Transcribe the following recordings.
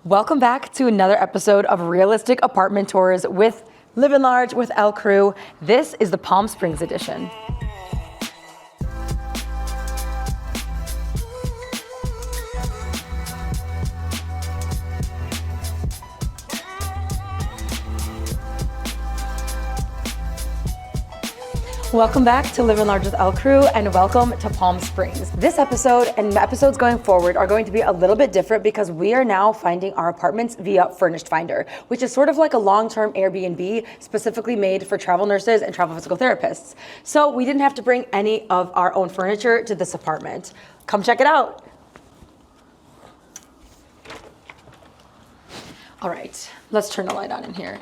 Welcome back to another episode of Realistic Apartment Tours with Livin Large with LCruu. This is the Palm Springs edition. Welcome back to Livin Large with LCruu and welcome to Palm Springs. This episode and episodes going forward are going to be a little bit different because we are now finding our apartments via Furnished Finder, which is sort of like a long-term Airbnb specifically made for travel nurses and travel physical therapists. So we didn't have to bring any of our own furniture to this apartment. Come check it out. All right, let's turn the light on in here.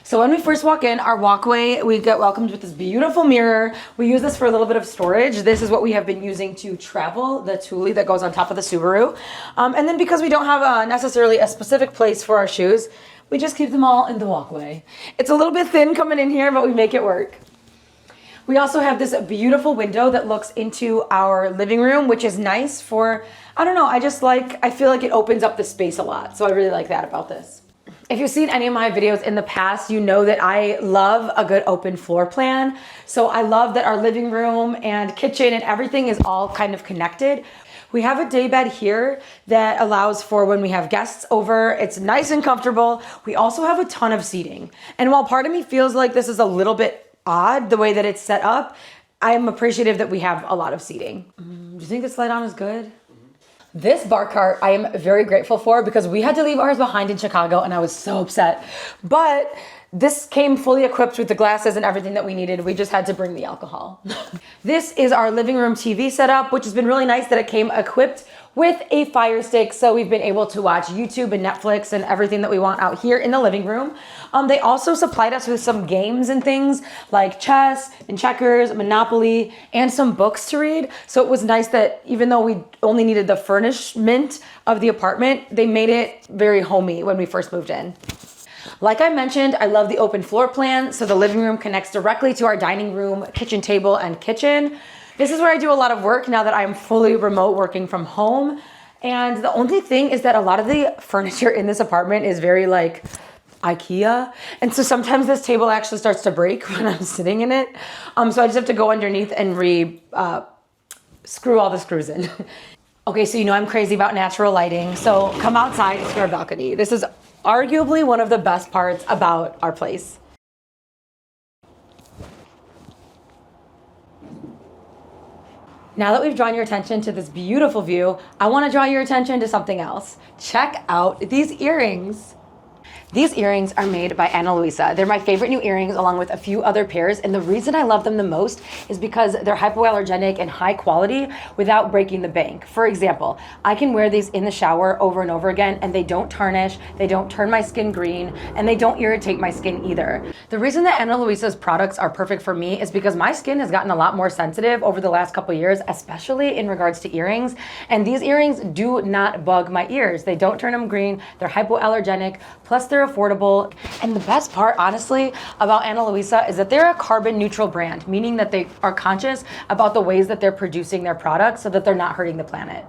So when we first walk in, our walkway, we get welcomed with this beautiful mirror. We use this for a little bit of storage. This is what we have been using to travel, the Thule that goes on top of the Subaru. And then because we don't have necessarily a specific place for our shoes, we just keep them all in the walkway. It's a little bit thin coming in here, but we make it work. We also have this beautiful window that looks into our living room, which is nice for, I don't know, I feel like it opens up the space a lot. So I really like that about this. If you've seen any of my videos in the past, you know that I love a good open floor plan. So I love that our living room and kitchen and everything is all kind of connected. We have a day bed here that allows for when we have guests over. It's nice and comfortable. We also have a ton of seating. And while part of me feels like this is a little bit odd, the way that it's set up, I am appreciative that we have a lot of seating. Do you think this light on is good? This bar cart I am very grateful for because we had to leave ours behind in Chicago and I was so upset. But this came fully equipped with the glasses and everything that we needed. We just had to bring the alcohol. This is our living room TV setup, which has been really nice that it came equipped with a Fire Stick, so we've been able to watch YouTube and Netflix and everything that we want out here in the living room. They also supplied us with some games and things like chess and checkers, Monopoly, and some books to read. So it was nice that even though we only needed the furnishment of the apartment, they made it very homey when we first moved in. Like I mentioned, I love the open floor plan, so the living room connects directly to our dining room, kitchen table, and kitchen. This is where I do a lot of work now that I'm fully remote working from home. And the only thing is that a lot of the furniture in this apartment is very like IKEA. And so sometimes this table actually starts to break when I'm sitting in it. So I just have to go underneath and screw all the screws in. Okay, so you know I'm crazy about natural lighting. So come outside to our balcony. This is arguably one of the best parts about our place. Now that we've drawn your attention to this beautiful view, I want to draw your attention to something else. Check out these earrings. These earrings are made by Luisa. They're my favorite new earrings along with a few other pairs, and the reason I love them the most is because they're hypoallergenic and high quality without breaking the bank. For example, I can wear these in the shower over and over again and they don't tarnish, they don't turn my skin green, and they don't irritate my skin either. The reason that Luisa's products are perfect for me is because my skin has gotten a lot more sensitive over the last couple years, especially in regards to earrings, and these earrings do not bug my ears. They don't turn them green, they're hypoallergenic, plus they're affordable. And the best part, honestly, about Luisa is that they're a carbon neutral brand, meaning that they are conscious about the ways that they're producing their products so that they're not hurting the planet.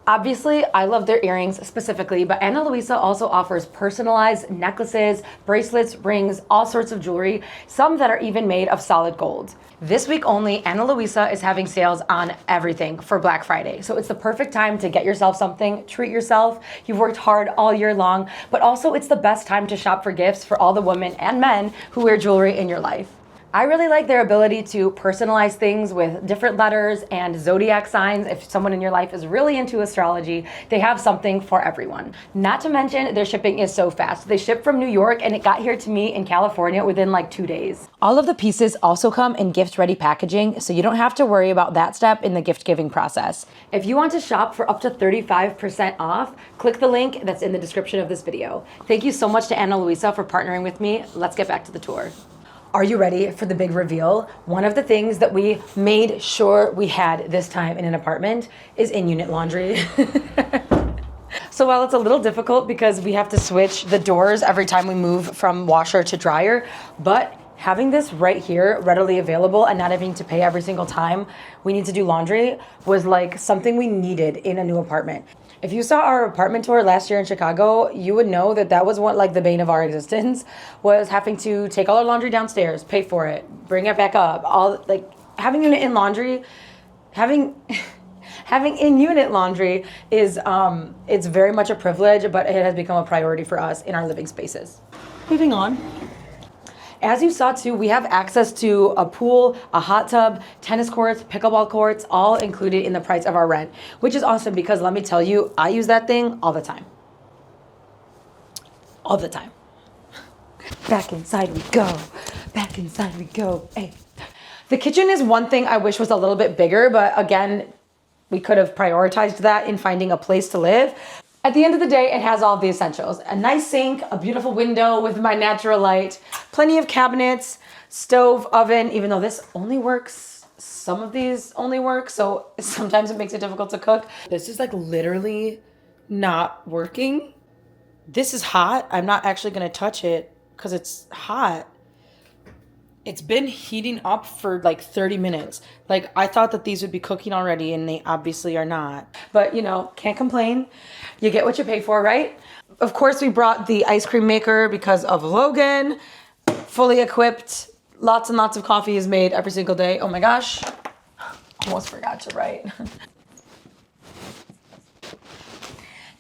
Obviously, I love their earrings specifically, but Luisa also offers personalized necklaces, bracelets, rings, all sorts of jewelry, some that are even made of solid gold. This week only, Luisa is having sales on everything for Black Friday. So it's the perfect time to get yourself something, treat yourself. You've worked hard all year long, but also it's the best time to shop for gifts for all the women and men who wear jewelry in your life. I really like their ability to personalize things with different letters and zodiac signs. If someone in your life is really into astrology, they have something for everyone. Not to mention their shipping is so fast. They ship from New York and it got here to me in California within like 2 days. All of the pieces also come in gift-ready packaging, so you don't have to worry about that step in the gift-giving process. If you want to shop for up to 35% off, click the link that's in the description of this video. Thank you so much to Luisa for partnering with me. Let's get back to the tour. Are you ready for the big reveal? One of the things that we made sure we had this time in an apartment is in-unit laundry. So while it's a little difficult because we have to switch the doors every time we move from washer to dryer, but Having this right here readily available and not having to pay every single time we need to do laundry was like something we needed in a new apartment. If you saw our apartment tour last year in Chicago, you would know that that was what like the bane of our existence, was having to take all our laundry downstairs, pay for it, bring it back up. All like having unit in laundry, having in-unit laundry is it's very much a privilege, but it has become a priority for us in our living spaces. Moving on. As you saw too, we have access to a pool, a hot tub, tennis courts, pickleball courts, all included in the price of our rent, which is awesome because let me tell you, I use that thing all the time. All the time. Back inside we go. Back inside we go. Hey. The kitchen is one thing I wish was a little bit bigger, but again, we could have prioritized that in finding a place to live. At the end of the day, it has all of the essentials. A nice sink, a beautiful window with my natural light, plenty of cabinets, stove, oven, even though this only works, some of these only work, so sometimes it makes it difficult to cook. This is like literally not working. This is hot. I'm not actually gonna touch it because it's hot. It's been heating up for like 30 minutes. Like I thought that these would be cooking already and they obviously are not. But you know, can't complain. You get what you pay for, right? Of course, we brought the ice cream maker because of Logan. Fully equipped. Lots and lots of coffee is made every single day. Oh my gosh. Almost forgot to write.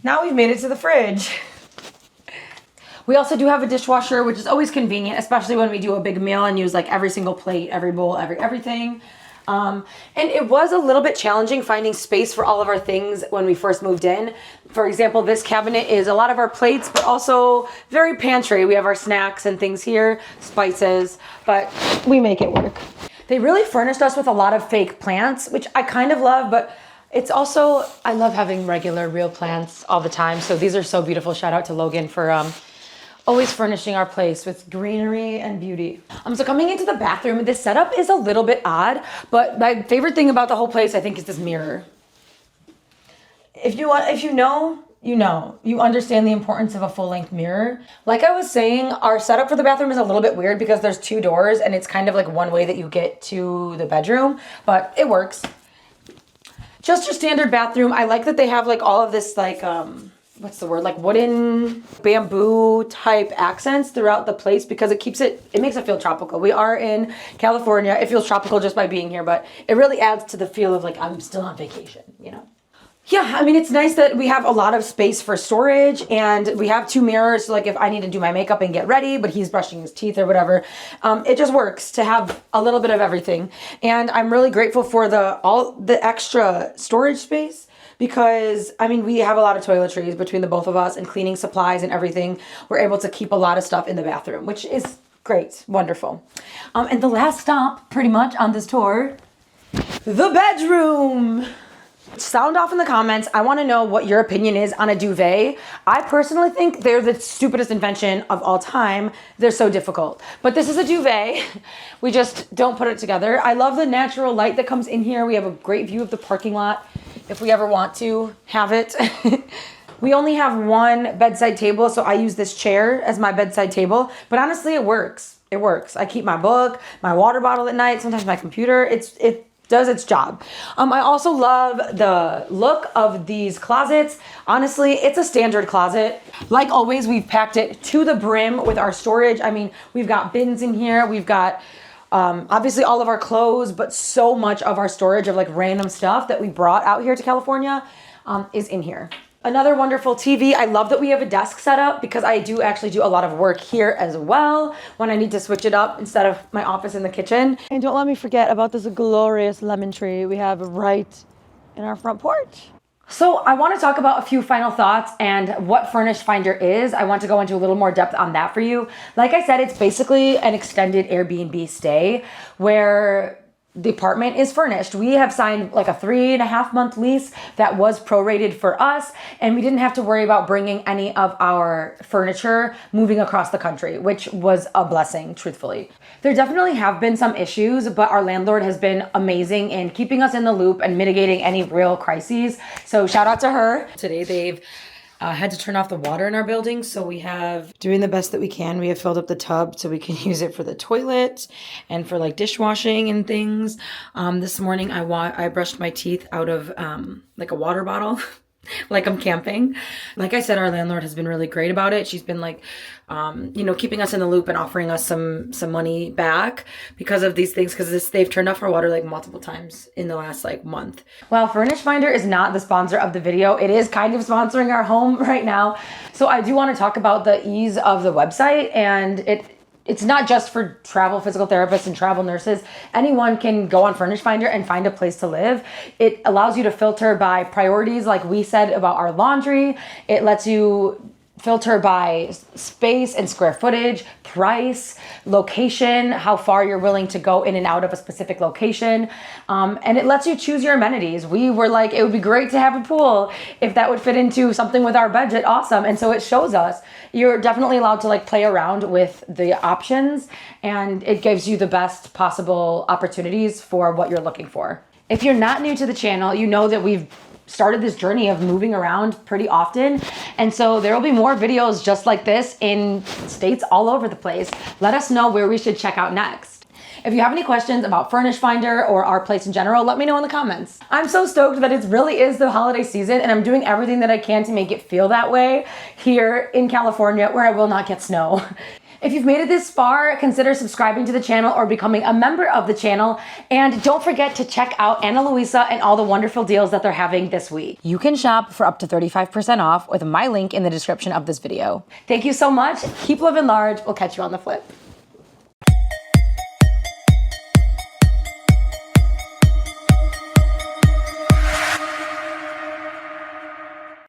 Now we've made it to the fridge. We also do have a dishwasher, which is always convenient, especially when we do a big meal and use like every single plate, every bowl, everything. And it was a little bit challenging finding space for all of our things when we first moved in. For example, this cabinet is a lot of our plates, but also very pantry. We have our snacks and things here, spices, but we make it work. They really furnished us with a lot of fake plants, which I kind of love, but it's also, I love having regular real plants all the time. So these are so beautiful. Shout out to Logan for always furnishing our place with greenery and beauty. So coming into the bathroom, this setup is a little bit odd, but my favorite thing about the whole place, I think, is this mirror. If you know, you understand the importance of a full-length mirror. Like I was saying, our setup for the bathroom is a little bit weird because there's two doors and it's kind of like one way that you get to the bedroom, but it works. Just your standard bathroom. I like that they have like all of this like, what's the word, like wooden bamboo type accents throughout the place because it makes it feel tropical. We are in California. It feels tropical just by being here, but it really adds to the feel of like I'm still on vacation, you know? Yeah, I mean, it's nice that we have a lot of space for storage and we have two mirrors. So like if I need to do my makeup and get ready, but he's brushing his teeth or whatever, it just works to have a little bit of everything. And I'm really grateful for all the extra storage space. Because, I mean, we have a lot of toiletries between the both of us and cleaning supplies and everything. We're able to keep a lot of stuff in the bathroom, which is great, wonderful. And the last stop, pretty much, on this tour, the bedroom. Sound off in the comments. I want to know what your opinion is on a duvet. I personally think they're the stupidest invention of all time. They're so difficult. But this is a duvet. We just don't put it together. I love the natural light that comes in here. We have a great view of the parking lot if we ever want to have it. We only have one bedside table, so I use this chair as my bedside table. But honestly, it works. It works. I keep my book, my water bottle at night, sometimes my computer. It does its job. I also love the look of these closets. Honestly, it's a standard closet. Like always, we've packed it to the brim with our storage. I mean, we've got bins in here. We've got obviously all of our clothes, but so much of our storage of like random stuff that we brought out here to California is in here. Another wonderful TV. I love that we have a desk set up because I do actually do a lot of work here as well when I need to switch it up instead of my office in the kitchen. And don't let me forget about this glorious lemon tree we have right in our front porch. So I want to talk about a few final thoughts and what Furnished Finder is. I want to go into a little more depth on that for you. Like I said, it's basically an extended Airbnb stay where the apartment is furnished. We have signed like a 3.5 month lease that was prorated for us, and we didn't have to worry about bringing any of our furniture moving across the country, which was a blessing, truthfully. There definitely have been some issues, but our landlord has been amazing in keeping us in the loop and mitigating any real crises. So shout out to her. Today they've Had to turn off the water in our building, so we have, doing the best that we can, we have filled up the tub so we can use it for the toilet and for like dishwashing and things. This morning I brushed my teeth out of like a water bottle. Like I'm camping. Like I said, our landlord has been really great about it. She's been like, you know, keeping us in the loop and offering us some money back because of these things, because they've turned off our water like multiple times in the last like month. While Furnished Finder is not the sponsor of the video, it is kind of sponsoring our home right now. So I do want to talk about the ease of the website, and it's not just for travel physical therapists and travel nurses. Anyone can go on Furnished Finder and find a place to live. It allows you to filter by priorities, like we said about our laundry. It lets you filter by space and square footage, price, location, how far you're willing to go in and out of a specific location. And it lets you choose your amenities. We were like, it would be great to have a pool. If that would fit into something with our budget, awesome. And so it shows us. You're definitely allowed to like play around with the options, and it gives you the best possible opportunities for what you're looking for. If you're not new to the channel, you know that we've started this journey of moving around pretty often. And so there will be more videos just like this in states all over the place. Let us know where we should check out next. If you have any questions about Furnished Finder or our place in general, let me know in the comments. I'm so stoked that it really is the holiday season, and I'm doing everything that I can to make it feel that way here in California, where I will not get snow. If you've made it this far, consider subscribing to the channel or becoming a member of the channel. And don't forget to check out Anna Luisa and all the wonderful deals that they're having this week. You can shop for up to 35% off with my link in the description of this video. Thank you so much. Keep living large. We'll catch you on the flip.